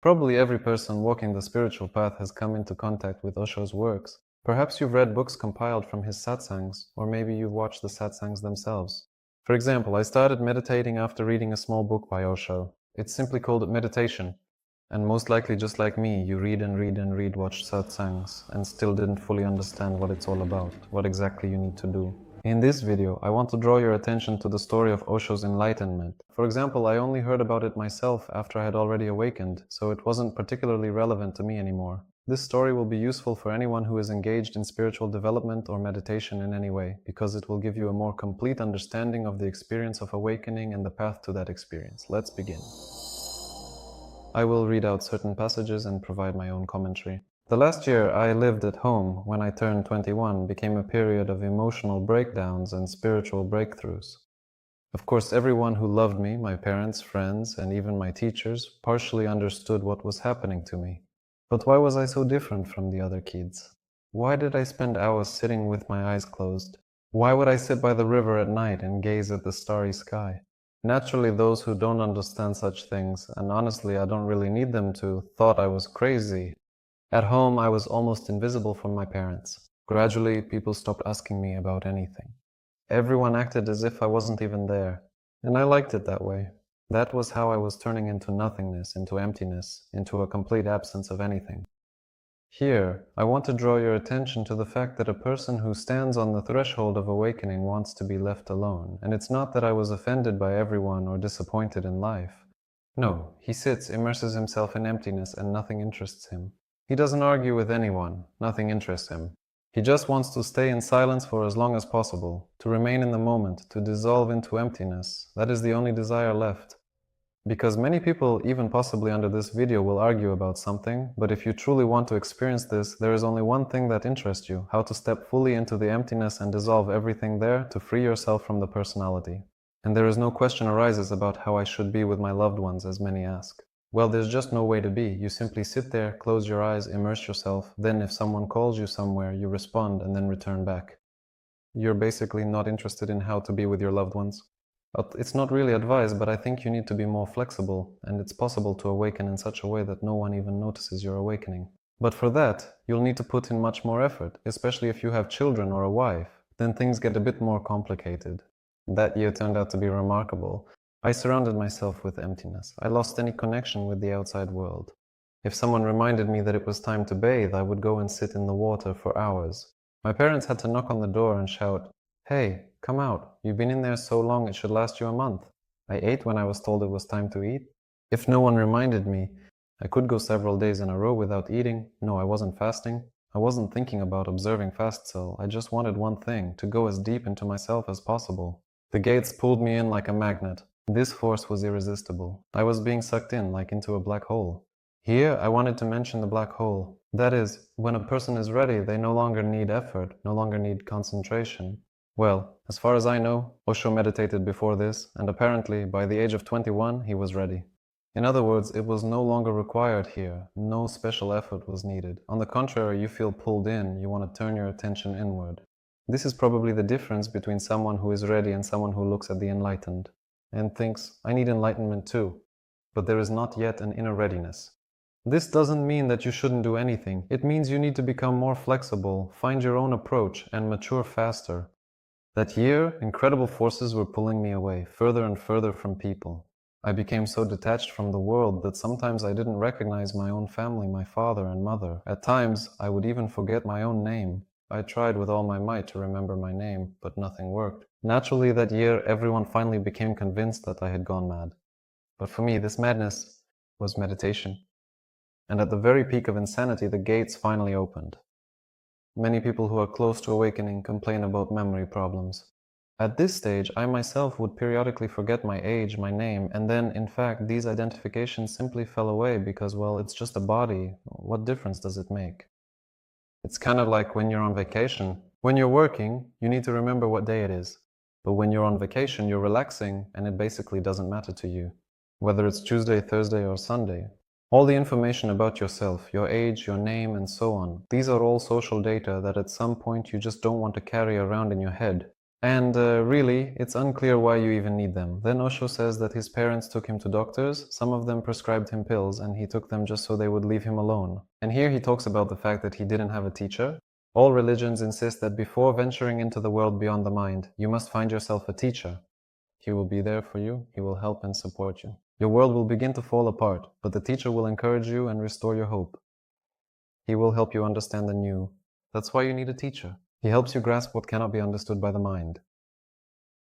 Probably every person walking the spiritual path has come into contact with Osho's works. Perhaps you've read books compiled from his satsangs, or maybe you've watched the satsangs themselves. For example, I started meditating after reading a small book by Osho. It's simply called Meditation. And most likely, just like me, you read and read and read, watch satsangs, and still didn't fully understand what it's all about, what exactly you need to do. In this video, I want to draw your attention to the story of Osho's enlightenment. For example, I only heard about it myself after I had already awakened, so it wasn't particularly relevant to me anymore. This story will be useful for anyone who is engaged in spiritual development or meditation in any way, because it will give you a more complete understanding of the experience of awakening and the path to that experience. Let's begin. I will read out certain passages and provide my own commentary. The last year I lived at home, when I turned 21, became a period of emotional breakdowns and spiritual breakthroughs. Of course, everyone who loved me, my parents, friends, and even my teachers, partially understood what was happening to me. But why was I so different from the other kids? Why did I spend hours sitting with my eyes closed? Why would I sit by the river at night and gaze at the starry sky? Naturally, those who don't understand such things, and honestly I don't really need them to, thought I was crazy. At home, I was almost invisible from my parents. Gradually, people stopped asking me about anything. Everyone acted as if I wasn't even there. And I liked it that way. That was how I was turning into nothingness, into emptiness, into a complete absence of anything. Here, I want to draw your attention to the fact that a person who stands on the threshold of awakening wants to be left alone. And it's not that I was offended by everyone or disappointed in life. No, he sits, immerses himself in emptiness, and nothing interests him. He doesn't argue with anyone, nothing interests him. He just wants to stay in silence for as long as possible, to remain in the moment, to dissolve into emptiness. That is the only desire left. Because many people, even possibly under this video, will argue about something, but if you truly want to experience this, there is only one thing that interests you: how to step fully into the emptiness and dissolve everything there to free yourself from the personality. And there is no question arises about how I should be with my loved ones, as many ask. Well, there's just no way to be. You simply sit there, close your eyes, immerse yourself, then if someone calls you somewhere, you respond and then return back. You're basically not interested in how to be with your loved ones. It's not really advised, but I think you need to be more flexible, and it's possible to awaken in such a way that no one even notices your awakening. But for that, you'll need to put in much more effort, especially if you have children or a wife. Then things get a bit more complicated. That year turned out to be remarkable. I surrounded myself with emptiness. I lost any connection with the outside world. If someone reminded me that it was time to bathe, I would go and sit in the water for hours. My parents had to knock on the door and shout, "Hey, come out. You've been in there so long it should last you a month." I ate when I was told it was time to eat. If no one reminded me, I could go several days in a row without eating. No, I wasn't fasting. I wasn't thinking about observing fast, so I just wanted one thing: to go as deep into myself as possible. The gates pulled me in like a magnet. This force was irresistible. I was being sucked in, like into a black hole. Here, I wanted to mention the black hole. That is, when a person is ready, they no longer need effort, no longer need concentration. Well, as far as I know, Osho meditated before this, and apparently, by the age of 21, he was ready. In other words, it was no longer required here. No special effort was needed. On the contrary, you feel pulled in, you want to turn your attention inward. This is probably the difference between someone who is ready and someone who looks at the enlightened and thinks, "I need enlightenment too." But there is not yet an inner readiness. This doesn't mean that you shouldn't do anything. It means you need to become more flexible, find your own approach, and mature faster. That year, incredible forces were pulling me away, further and further from people. I became so detached from the world that sometimes I didn't recognize my own family, my father and mother. At times, I would even forget my own name. I tried with all my might to remember my name, but nothing worked. Naturally, that year, everyone finally became convinced that I had gone mad. But for me, this madness was meditation. And at the very peak of insanity, the gates finally opened. Many people who are close to awakening complain about memory problems. At this stage, I myself would periodically forget my age, my name, and then, in fact, these identifications simply fell away because, well, it's just a body. What difference does it make? It's kind of like when you're on vacation. When you're working, you need to remember what day it is. But when you're on vacation, you're relaxing, and it basically doesn't matter to you, whether it's Tuesday, Thursday, or Sunday. All the information about yourself, your age, your name, and so on, these are all social data that at some point you just don't want to carry around in your head. And really, it's unclear why you even need them. Then Osho says that his parents took him to doctors, some of them prescribed him pills, and he took them just so they would leave him alone. And here he talks about the fact that he didn't have a teacher. All religions insist that before venturing into the world beyond the mind, you must find yourself a teacher. He will be there for you, he will help and support you. Your world will begin to fall apart, but the teacher will encourage you and restore your hope. He will help you understand the new. That's why you need a teacher. He helps you grasp what cannot be understood by the mind.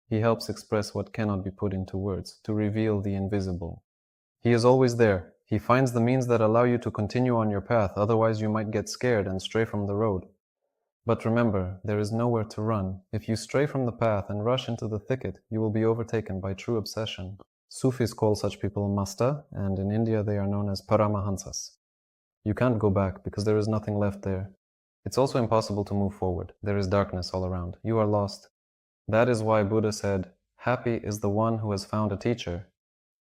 He helps express what cannot be put into words, to reveal the invisible. He is always there. He finds the means that allow you to continue on your path, otherwise you might get scared and stray from the road. But remember, there is nowhere to run. If you stray from the path and rush into the thicket, you will be overtaken by true obsession. Sufis call such people masta, and in India they are known as paramahansas. You can't go back because there is nothing left there. It's also impossible to move forward. There is darkness all around. You are lost. That is why Buddha said, "Happy is the one who has found a teacher."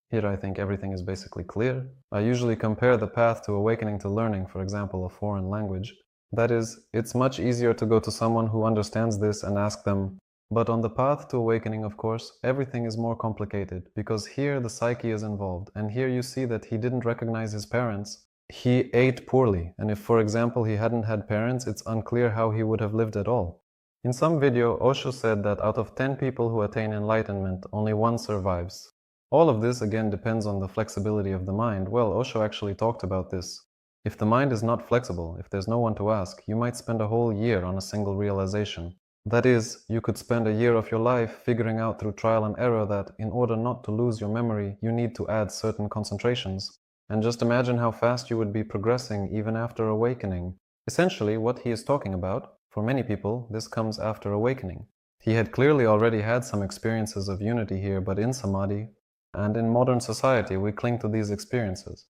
Here I think everything is basically clear. I usually compare the path to awakening to learning, for example, a foreign language. That is, it's much easier to go to someone who understands this and ask them. But on the path to awakening, of course, everything is more complicated, because here the psyche is involved, and here you see that he didn't recognize his parents. He ate poorly, and if, for example, he hadn't had parents, it's unclear how he would have lived at all. In some video, Osho said that out of 10 people who attain enlightenment, only 1 survives. All of this again depends on the flexibility of the mind. Well, Osho actually talked about this. If the mind is not flexible, if there's no one to ask, you might spend a whole year on a single realization. That is, you could spend a year of your life figuring out through trial and error that, in order not to lose your memory, you need to add certain concentrations. And just imagine how fast you would be progressing even after awakening. Essentially, what he is talking about, for many people, this comes after awakening. He had clearly already had some experiences of unity here, but in samadhi, and in modern society, we cling to these experiences.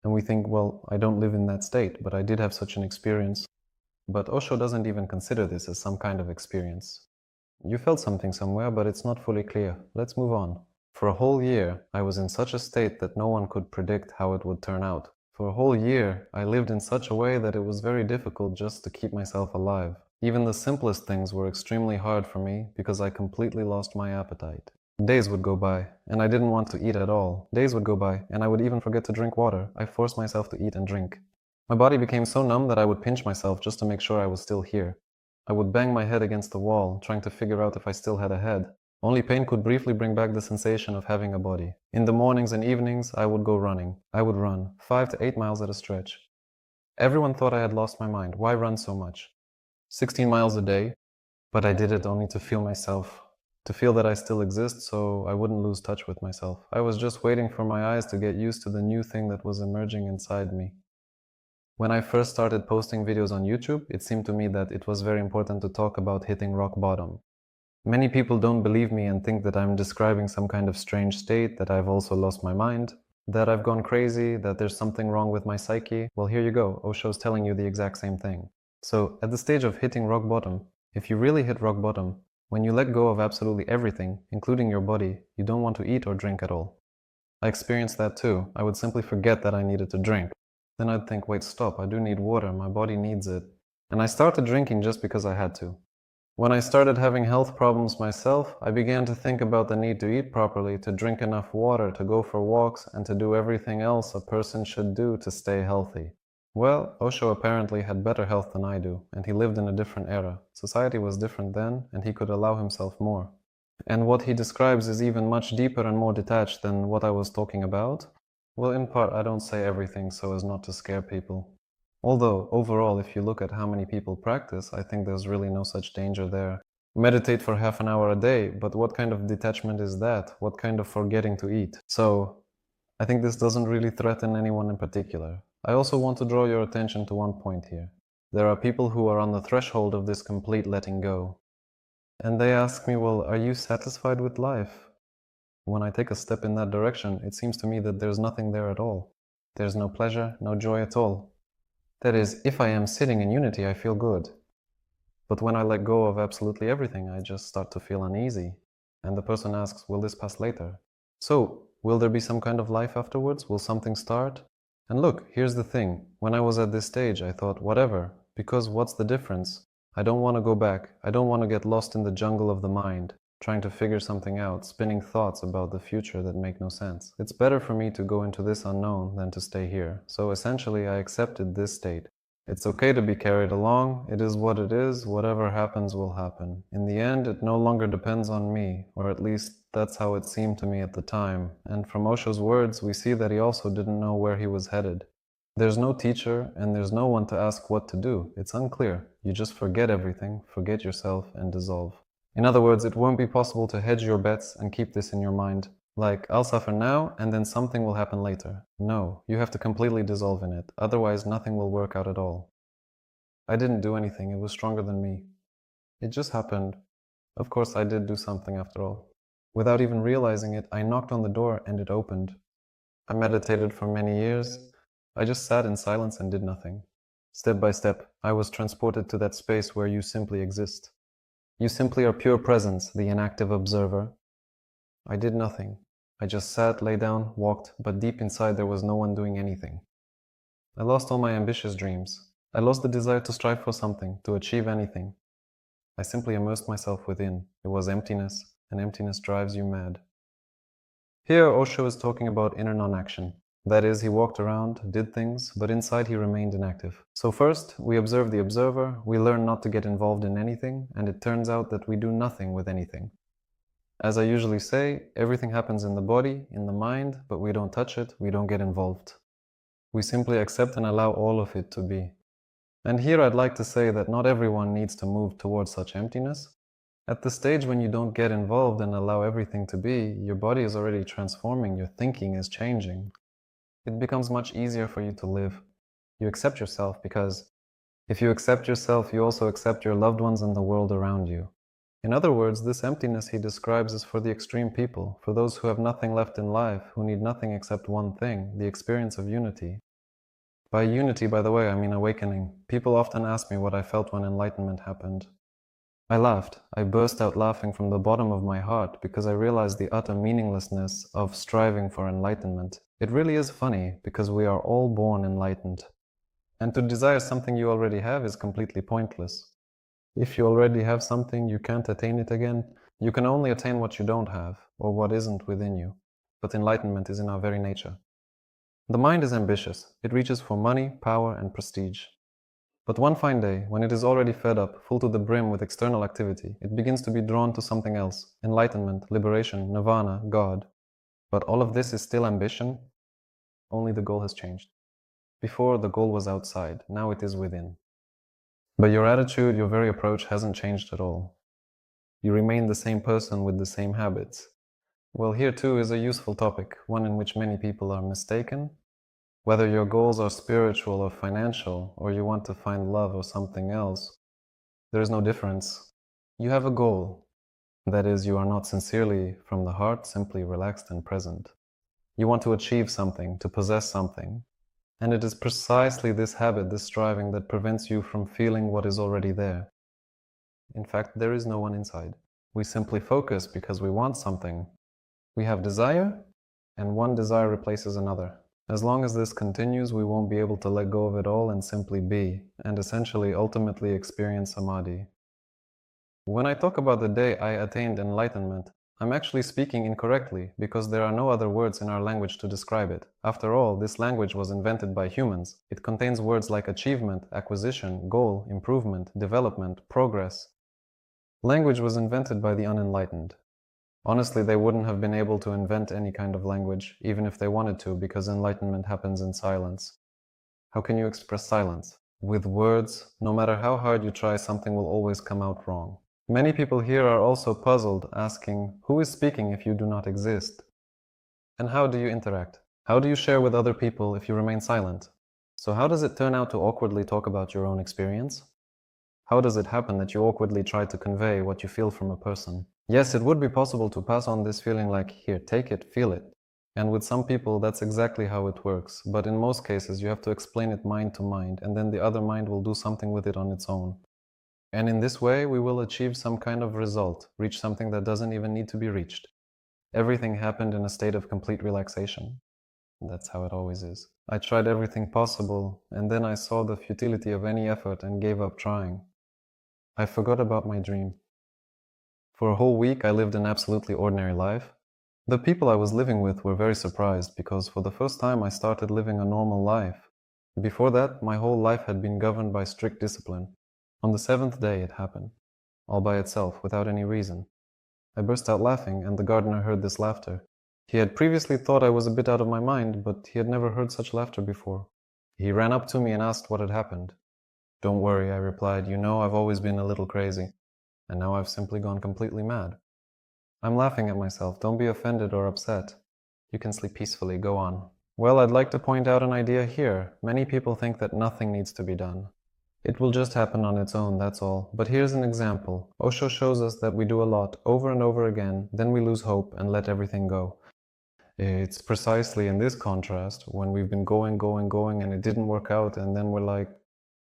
And we think, well, I don't live in that state, but I did have such an experience. But Osho doesn't even consider this as some kind of experience. You felt something somewhere, but it's not fully clear. Let's move on. For a whole year, I was in such a state that no one could predict how it would turn out. For a whole year, I lived in such a way that it was very difficult just to keep myself alive. Even the simplest things were extremely hard for me because I completely lost my appetite. Days would go by, and I didn't want to eat at all. Days would go by, and I would even forget to drink water. I forced myself to eat and drink. My body became so numb that I would pinch myself just to make sure I was still here. I would bang my head against the wall, trying to figure out if I still had a head. Only pain could briefly bring back the sensation of having a body. In the mornings and evenings, I would go running. I would run 5 to 8 miles at a stretch. Everyone thought I had lost my mind. Why run so much? 16 miles a day, but I did it only to feel myself, to feel that I still exist so I wouldn't lose touch with myself. I was just waiting for my eyes to get used to the new thing that was emerging inside me. When I first started posting videos on YouTube, it seemed to me that it was very important to talk about hitting rock bottom. Many people don't believe me and think that I'm describing some kind of strange state, that I've also lost my mind, that I've gone crazy, that there's something wrong with my psyche. Well, here you go. Osho's telling you the exact same thing. So, at the stage of hitting rock bottom, if you really hit rock bottom, when you let go of absolutely everything, including your body, you don't want to eat or drink at all. I experienced that too. I would simply forget that I needed to drink. Then I'd think, wait, stop, I do need water, my body needs it. And I started drinking just because I had to. When I started having health problems myself, I began to think about the need to eat properly, to drink enough water, to go for walks, and to do everything else a person should do to stay healthy. Well, Osho apparently had better health than I do, and he lived in a different era. Society was different then, and he could allow himself more. And what he describes is even much deeper and more detached than what I was talking about. Well, in part, I don't say everything so as not to scare people. Although, overall, if you look at how many people practice, I think there's really no such danger there. Meditate for half an hour a day, but what kind of detachment is that? What kind of forgetting to eat? So, I think this doesn't really threaten anyone in particular. I also want to draw your attention to one point here. There are people who are on the threshold of this complete letting go. And they ask me, well, are you satisfied with life? When I take a step in that direction, it seems to me that there's nothing there at all. There's no pleasure, no joy at all. That is, if I am sitting in unity, I feel good. But when I let go of absolutely everything, I just start to feel uneasy. And the person asks, will this pass later? So, will there be some kind of life afterwards? Will something start? And look, here's the thing. When I was at this stage, I thought, whatever, because what's the difference? I don't want to go back. I don't want to get lost in the jungle of the mind, trying to figure something out, spinning thoughts about the future that make no sense. It's better for me to go into this unknown than to stay here. So essentially, I accepted this state. It's okay to be carried along. It is what it is. Whatever happens will happen. In the end, it no longer depends on me, or at least that's how it seemed to me at the time. And from Osho's words, we see that he also didn't know where he was headed. There's no teacher, and there's no one to ask what to do. It's unclear. You just forget everything, forget yourself, and dissolve. In other words, it won't be possible to hedge your bets and keep this in your mind. Like, I'll suffer now, and then something will happen later. No, you have to completely dissolve in it. Otherwise, nothing will work out at all. I didn't do anything. It was stronger than me. It just happened. Of course, I did do something after all. Without even realizing it, I knocked on the door and it opened. I meditated for many years. I just sat in silence and did nothing. Step by step, I was transported to that space where you simply exist. You simply are pure presence, the inactive observer. I did nothing. I just sat, lay down, walked, but deep inside there was no one doing anything. I lost all my ambitious dreams. I lost the desire to strive for something, to achieve anything. I simply immersed myself within. It was emptiness, and emptiness drives you mad. Here, Osho is talking about inner non-action. That is, he walked around, did things, but inside he remained inactive. So first, we observe the observer, we learn not to get involved in anything, and it turns out that we do nothing with anything. As I usually say, everything happens in the body, in the mind, but we don't touch it, we don't get involved. We simply accept and allow all of it to be. And here I'd like to say that not everyone needs to move towards such emptiness. At the stage when you don't get involved and allow everything to be, your body is already transforming, your thinking is changing. It becomes much easier for you to live. You accept yourself because if you accept yourself, you also accept your loved ones and the world around you. In other words, this emptiness he describes is for the extreme people, for those who have nothing left in life, who need nothing except one thing, the experience of unity. By unity, by the way, I mean awakening. People often ask me what I felt when enlightenment happened. I laughed. I burst out laughing from the bottom of my heart because I realized the utter meaninglessness of striving for enlightenment. It really is funny because we are all born enlightened. And to desire something you already have is completely pointless. If you already have something, you can't attain it again. You can only attain what you don't have, or what isn't within you. But enlightenment is in our very nature. The mind is ambitious. It reaches for money, power, and prestige. But one fine day, when it is already fed up, full to the brim with external activity, it begins to be drawn to something else. Enlightenment, liberation, nirvana, God. But all of this is still ambition. Only the goal has changed. Before, the goal was outside. Now it is within. But your attitude, your very approach hasn't changed at all. You remain the same person with the same habits. Well, here too is a useful topic, one in which many people are mistaken. Whether your goals are spiritual or financial, or you want to find love or something else, there is no difference. You have a goal. That is, you are not sincerely from the heart, simply relaxed and present. You want to achieve something, to possess something. And it is precisely this habit, this striving, that prevents you from feeling what is already there. In fact, there is no one inside. We simply focus because we want something. We have desire, and one desire replaces another. As long as this continues, we won't be able to let go of it all and simply be, and essentially ultimately experience samadhi. When I talk about the day I attained enlightenment, I'm actually speaking incorrectly because there are no other words in our language to describe it. After all, this language was invented by humans. It contains words like achievement, acquisition, goal, improvement, development, progress. Language was invented by the unenlightened. Honestly, they wouldn't have been able to invent any kind of language, even if they wanted to, because enlightenment happens in silence. How can you express silence? With words, no matter how hard you try, something will always come out wrong. Many people here are also puzzled, asking, who is speaking if you do not exist? And how do you interact? How do you share with other people if you remain silent? So how does it turn out to awkwardly talk about your own experience? How does it happen that you awkwardly try to convey what you feel from a person? Yes, it would be possible to pass on this feeling like, here, take it, feel it. And with some people, that's exactly how it works. But in most cases, you have to explain it mind to mind, and then the other mind will do something with it on its own. And in this way, we will achieve some kind of result, reach something that doesn't even need to be reached. Everything happened in a state of complete relaxation. That's how it always is. I tried everything possible, and then I saw the futility of any effort and gave up trying. I forgot about my dream. For a whole week, I lived an absolutely ordinary life. The people I was living with were very surprised because for the first time I started living a normal life. Before that, my whole life had been governed by strict discipline. On the seventh day, it happened, all by itself, without any reason. I burst out laughing, and the gardener heard this laughter. He had previously thought I was a bit out of my mind, but he had never heard such laughter before. He ran up to me and asked what had happened. "Don't worry," I replied. "You know, I've always been a little crazy, and now I've simply gone completely mad." I'm laughing at myself. Don't be offended or upset. You can sleep peacefully. Go on. Well, I'd like to point out an idea here. Many people think that nothing needs to be done. It will just happen on its own, that's all. But here's an example. Osho shows us that we do a lot, over and over again, then we lose hope and let everything go. It's precisely in this contrast, when we've been going, and it didn't work out, and then we're like,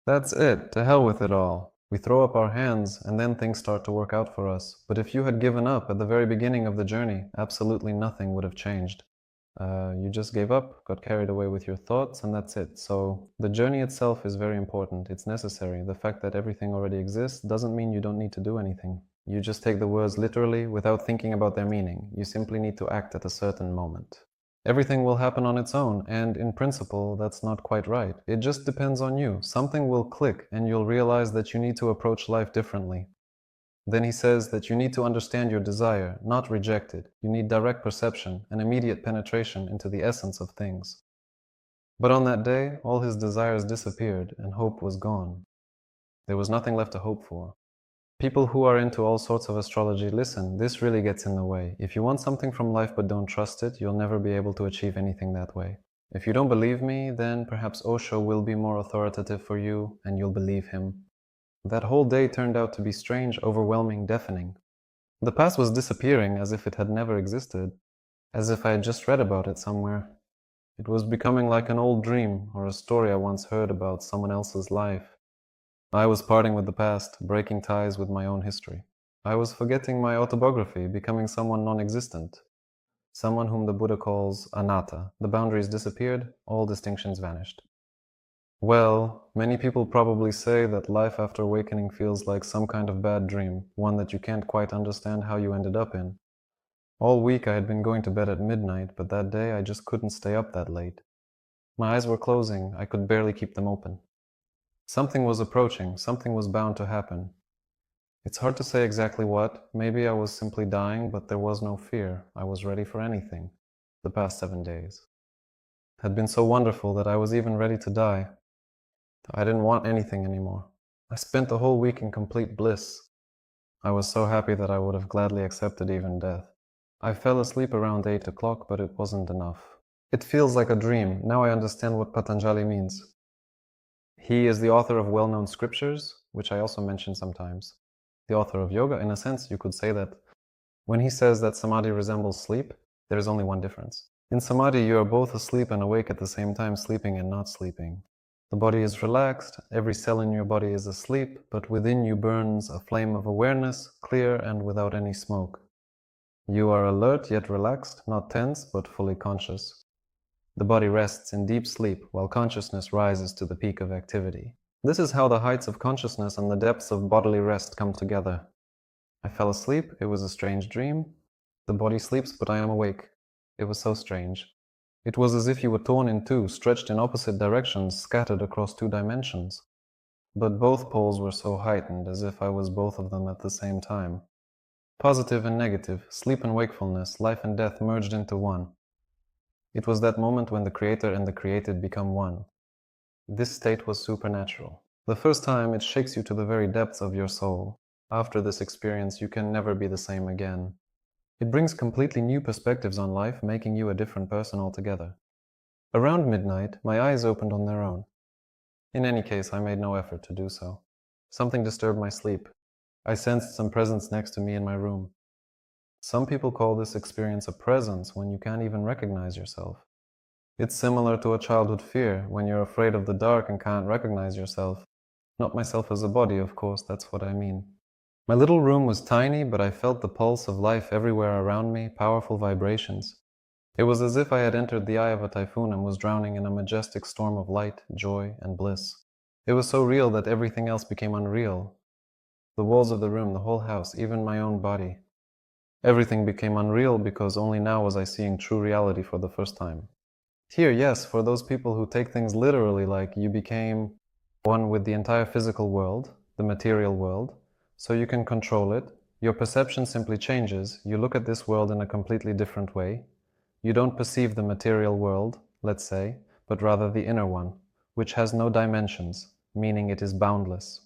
that's it, to hell with it all. We throw up our hands, and then things start to work out for us. But if you had given up at the very beginning of the journey, absolutely nothing would have changed. You just gave up, got carried away with your thoughts, and that's it. So the journey itself is very important. It's necessary. The fact that everything already exists doesn't mean you don't need to do anything. You just take the words literally without thinking about their meaning. You simply need to act at a certain moment. Everything will happen on its own, and in principle, that's not quite right. It just depends on you. Something will click, and you'll realize that you need to approach life differently. Then he says that you need to understand your desire, not reject it. You need direct perception and immediate penetration into the essence of things. But on that day, all his desires disappeared, and hope was gone. There was nothing left to hope for. People who are into all sorts of astrology, listen, this really gets in the way. If you want something from life but don't trust it, you'll never be able to achieve anything that way. If you don't believe me, then perhaps Osho will be more authoritative for you, and you'll believe him. That whole day turned out to be strange, overwhelming, deafening. The past was disappearing as if it had never existed, as if I had just read about it somewhere. It was becoming like an old dream or a story I once heard about someone else's life. I was parting with the past, breaking ties with my own history. I was forgetting my autobiography, becoming someone non-existent, someone whom the Buddha calls anatta. The boundaries disappeared, all distinctions vanished. Well, many people probably say that life after awakening feels like some kind of bad dream, one that you can't quite understand how you ended up in. All week I had been going to bed at midnight, but that day I just couldn't stay up that late. My eyes were closing, I could barely keep them open. Something was approaching, something was bound to happen. It's hard to say exactly what. Maybe I was simply dying, but there was no fear. I was ready for anything. The past 7 days had been so wonderful that I was even ready to die. I didn't want anything anymore. I spent the whole week in complete bliss. I was so happy that I would have gladly accepted even death. I fell asleep around 8 o'clock, but it wasn't enough. It feels like a dream. Now I understand what Patanjali means. He is the author of well-known scriptures, which I also mention sometimes. The author of yoga. In a sense, you could say that when he says that samadhi resembles sleep, there is only one difference. In samadhi, you are both asleep and awake at the same time, sleeping and not sleeping. The body is relaxed, every cell in your body is asleep, but within you burns a flame of awareness, clear and without any smoke. You are alert yet relaxed, not tense, but fully conscious. The body rests in deep sleep, while consciousness rises to the peak of activity. This is how the heights of consciousness and the depths of bodily rest come together. I fell asleep, it was a strange dream. The body sleeps, but I am awake. It was so strange. It was as if you were torn in two, stretched in opposite directions, scattered across 2 dimensions. But both poles were so heightened, as if I was both of them at the same time. Positive and negative, sleep and wakefulness, life and death merged into one. It was that moment when the creator and the created become one. This state was supernatural. The first time, it shakes you to the very depths of your soul. After this experience, you can never be the same again. It brings completely new perspectives on life, making you a different person altogether. Around midnight, my eyes opened on their own. In any case, I made no effort to do so. Something disturbed my sleep. I sensed some presence next to me in my room. Some people call this experience a presence when you can't even recognize yourself. It's similar to a childhood fear, when you're afraid of the dark and can't recognize yourself. Not myself as a body, of course, that's what I mean. My little room was tiny, but I felt the pulse of life everywhere around me, powerful vibrations. It was as if I had entered the eye of a typhoon and was drowning in a majestic storm of light, joy, and bliss. It was so real that everything else became unreal. The walls of the room, the whole house, even my own body. Everything became unreal because only now was I seeing true reality for the first time. Here, yes, for those people who take things literally, like you became one with the entire physical world, the material world, so you can control it. Your perception simply changes. You look at this world in a completely different way. You don't perceive the material world, let's say, but rather the inner one, which has no dimensions, meaning it is boundless.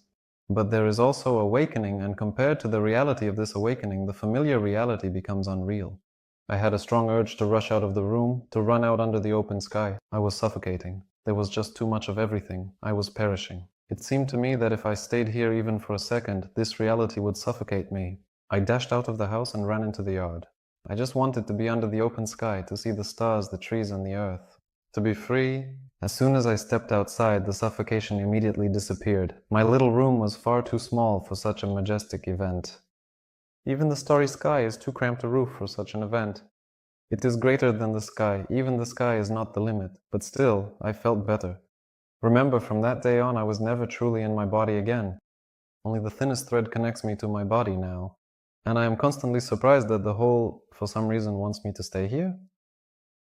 But there is also awakening, and compared to the reality of this awakening, the familiar reality becomes unreal. I had a strong urge to rush out of the room, to run out under the open sky. I was suffocating. There was just too much of everything. I was perishing. It seemed to me that if I stayed here even for a second, this reality would suffocate me. I dashed out of the house and ran into the yard. I just wanted to be under the open sky, to see the stars, the trees, and the earth. To be free. As soon as I stepped outside, the suffocation immediately disappeared. My little room was far too small for such a majestic event. Even the starry sky is too cramped a roof for such an event. It is greater than the sky. Even the sky is not the limit. But still, I felt better. Remember, from that day on, I was never truly in my body again. Only the thinnest thread connects me to my body now. And I am constantly surprised that the whole, for some reason, wants me to stay here.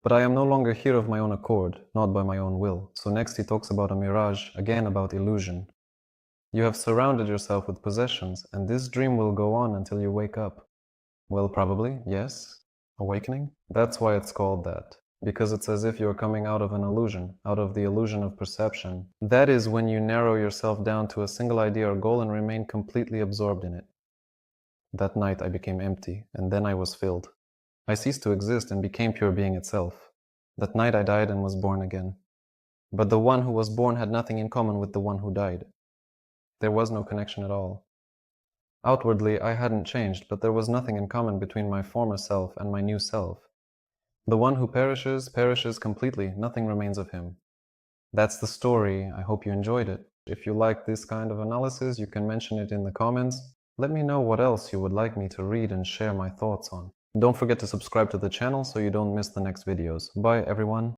But I am no longer here of my own accord, not by my own will. So next he talks about a mirage, again about illusion. You have surrounded yourself with possessions, and this dream will go on until you wake up. Well, probably, yes. Awakening? That's why it's called that. Because it's as if you're coming out of an illusion, out of the illusion of perception. That is when you narrow yourself down to a single idea or goal and remain completely absorbed in it. That night I became empty, and then I was filled. I ceased to exist and became pure being itself. That night I died and was born again. But the one who was born had nothing in common with the one who died. There was no connection at all. Outwardly, I hadn't changed, but there was nothing in common between my former self and my new self. The one who perishes, perishes completely. Nothing remains of him. That's the story. I hope you enjoyed it. If you like this kind of analysis, you can mention it in the comments. Let me know what else you would like me to read and share my thoughts on. Don't forget to subscribe to the channel so you don't miss the next videos. Bye, everyone.